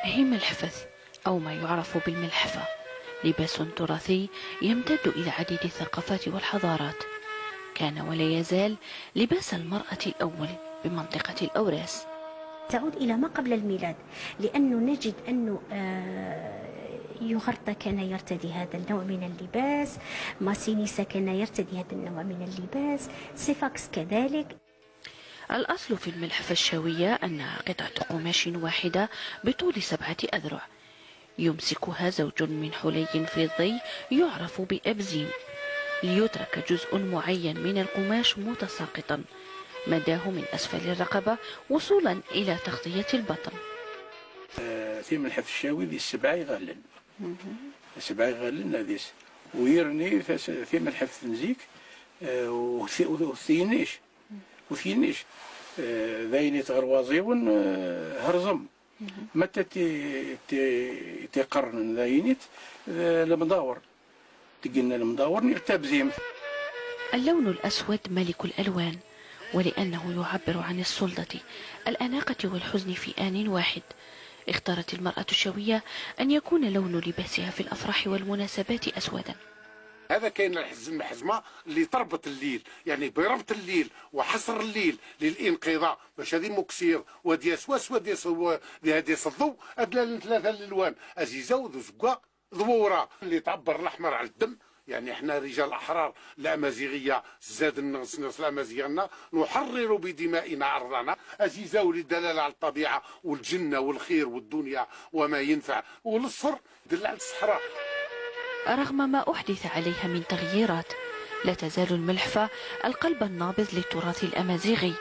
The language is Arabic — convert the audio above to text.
هيم الحفث أو ما يعرف بالملحفة لباس تراثي يمتد إلى عديد الثقافات والحضارات. كان ولا يزال لباس المرأة الأول بمنطقة الأوراس. تعود إلى ما قبل الميلاد، لأنه نجد أنه يغرطة كان يرتدي هذا النوع من اللباس، ماسينيسا كان يرتدي هذا النوع من اللباس، سيفاكس كذلك. الأصل في الملحفة الشاوية أنها قطعة قماش واحدة بطول 7 أذرع يمسكها زوج من حلي فضي يعرف بأبزيم، ليترك جزء معين من القماش متساقطا مداه من أسفل الرقبة وصولا إلى تغطية البطن. في ملحف الشاوي ذي 7 يغلن 7 يغلن هذيس ويرني في ملحف تنزيك وثينيش ذاين تغروازيون هرزم متى تقرن ذاينيت المداور تقلنا المداور نرتاب زيم. اللون الأسود ملك الألوان، ولأنه يعبر عن السلطة الأناقة والحزن في آن واحد، اختارت المرأة الشاوية أن يكون لون لباسها في الأفراح والمناسبات أسودا. هذا كاين الحزمه اللي تربط الليل، يعني بربط الليل وحصر الليل للانقضاء، باش هذه مكسير ودياس واس ودياس هذه الضوء ادلال 3 الالوان ازيزه وزقه ضوره اللي تعبر الاحمر على الدم. يعني احنا رجال احرار الامازيغيه زاد النص الامازيغنا نحرر بدمائنا ارضنا ازيزه للدلاله على الطبيعه والجنه والخير والدنيا وما ينفع، والاصفر دل على الصحراء. رغم ما أحدث عليها من تغييرات، لا تزال الملحفة القلب النابض للتراث الأمازيغي.